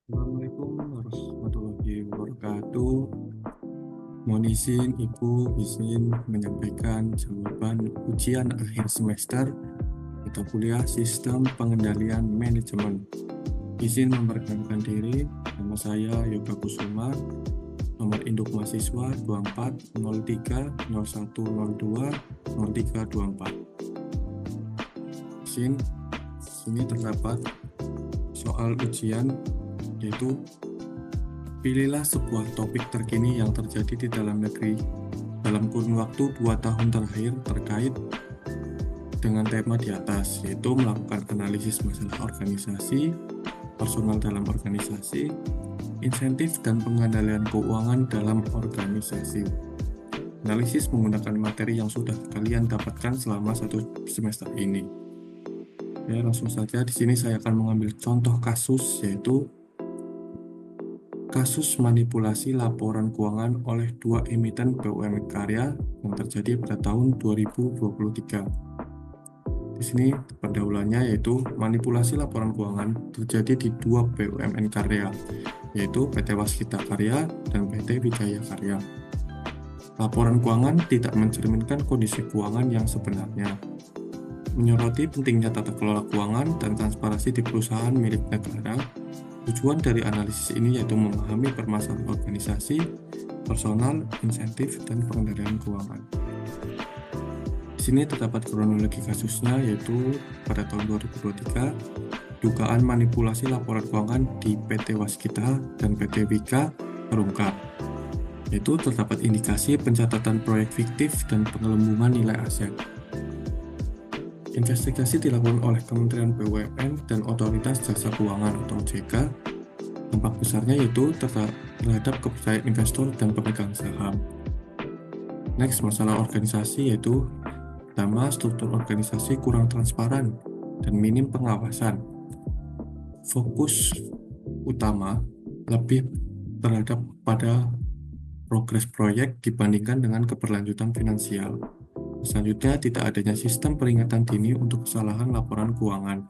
Assalamualaikum warahmatullahi wabarakatuh. Mohon izin izin menyampaikan jawaban ujian akhir semester mata kuliah Sistem Pengendalian Manajemen. Izin memperkenalkan diri, nama saya Yoga Kusuma, nomor induk mahasiswa 240301020324. Sini terdapat soal ujian, yaitu pilihlah sebuah topik terkini yang terjadi di dalam negeri dalam kurun waktu 2 tahun terakhir terkait dengan tema di atas, yaitu melakukan analisis masalah organisasi, personal dalam organisasi, insentif dan pengendalian keuangan dalam organisasi. Analisis menggunakan materi yang sudah kalian dapatkan selama 1 semester ini. Ya, langsung saja di sini saya akan mengambil contoh kasus, yaitu kasus manipulasi laporan keuangan oleh 2 emiten BUMN karya yang terjadi pada tahun 2023. Di sini pendahuluannya yaitu manipulasi laporan keuangan terjadi di 2 BUMN karya, yaitu PT Waskita Karya dan PT Wijaya Karya. Laporan keuangan tidak mencerminkan kondisi keuangan yang sebenarnya, menyoroti pentingnya tata kelola keuangan dan transparansi di perusahaan milik negara. Tujuan dari analisis ini yaitu memahami permasalahan organisasi, personal, insentif, dan pengendalian keuangan. Di sini terdapat kronologi kasusnya, yaitu pada tahun 2023, dugaan manipulasi laporan keuangan di PT Waskita dan PT Wika terungkap. Yaitu terdapat indikasi pencatatan proyek fiktif dan penggelembungan nilai aset. Investigasi dilakukan oleh Kementerian BUMN dan Otoritas Jasa Keuangan atau OJK. Dampak besarnya yaitu terhadap kepercayaan investor dan pemegang saham. Next, masalah organisasi yaitu pertama, struktur organisasi kurang transparan dan minim pengawasan. Fokus utama lebih terhadap pada progres proyek dibandingkan dengan keberlanjutan finansial. Selanjutnya, tidak adanya sistem peringatan dini untuk kesalahan laporan keuangan.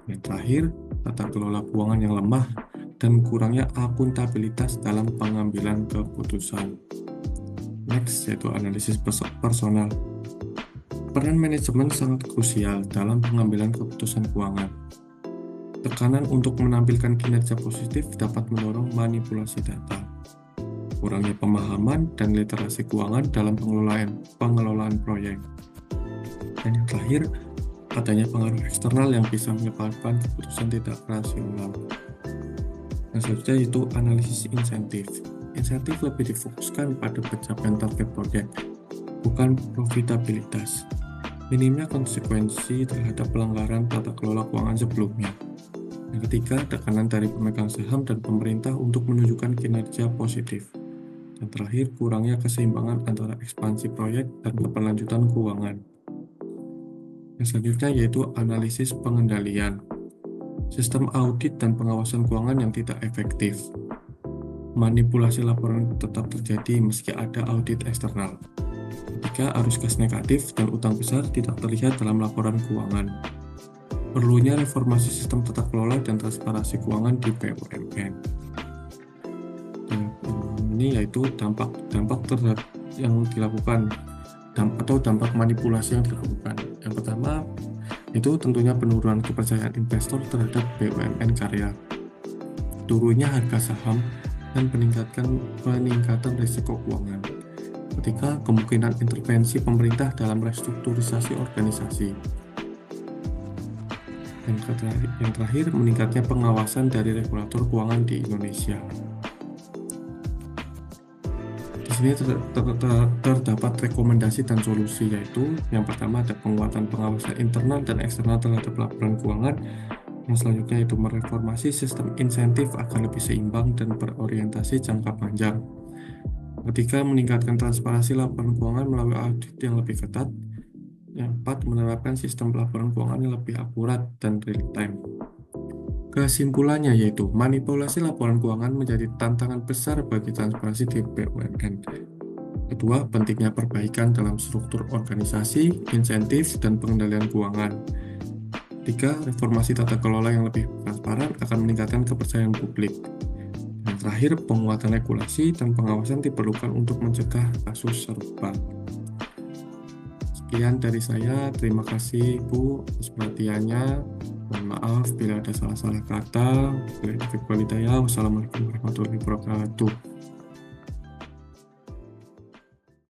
Yang terakhir, tata kelola keuangan yang lemah dan kurangnya akuntabilitas dalam pengambilan keputusan. Next, yaitu analisis personal. Peran manajemen sangat krusial dalam pengambilan keputusan keuangan. Tekanan untuk menampilkan kinerja positif dapat mendorong manipulasi data. Kurangnya pemahaman dan literasi keuangan dalam pengelolaan proyek. Dan yang terakhir, adanya pengaruh eksternal yang bisa menyebabkan keputusan tidak rasional. Yang selanjutnya yaitu analisis insentif. Insentif lebih difokuskan pada pencapaian target proyek, bukan profitabilitas. Minimnya konsekuensi terhadap pelanggaran tata kelola keuangan sebelumnya. Yang ketiga, tekanan dari pemegang saham dan pemerintah untuk menunjukkan kinerja positif. Dan terakhir, kurangnya keseimbangan antara ekspansi proyek dan keberlanjutan keuangan. Yang selanjutnya yaitu analisis pengendalian. Sistem audit dan pengawasan keuangan yang tidak efektif. Manipulasi laporan tetap terjadi meski ada audit eksternal. Ketika arus kas negatif dan utang besar tidak terlihat dalam laporan keuangan. Perlunya reformasi sistem tata kelola dan transparansi keuangan di BUMN. Ini yaitu dampak yang dilakukan atau dampak manipulasi yang dilakukan. Yang pertama itu tentunya penurunan kepercayaan investor terhadap BUMN karya, turunnya harga saham, dan peningkatan risiko keuangan. Ketika kemungkinan intervensi pemerintah dalam restrukturisasi organisasi. Yang terakhir, meningkatnya pengawasan dari regulator keuangan di Indonesia. Di sini terdapat rekomendasi dan solusi, yaitu yang pertama ada penguatan pengawasan internal dan eksternal terhadap laporan keuangan. Yang selanjutnya itu mereformasi sistem insentif agar lebih seimbang dan berorientasi jangka panjang. Ketiga, meningkatkan transparansi laporan keuangan melalui audit yang lebih ketat. Yang keempat, menerapkan sistem laporan keuangan yang lebih akurat dan real time. Kesimpulannya yaitu manipulasi laporan keuangan menjadi tantangan besar bagi transparansi di BUMN. Kedua, pentingnya perbaikan dalam struktur organisasi, insentif, dan pengendalian keuangan. Tiga, reformasi tata kelola yang lebih transparan akan meningkatkan kepercayaan publik. Dan terakhir, penguatan regulasi dan pengawasan diperlukan untuk mencegah kasus serupa. Sekian dari saya, terima kasih Bu atas perhatiannya. Mohon maaf bila ada salah-salah kata. Wassalamualaikum warahmatullahi wabarakatuh.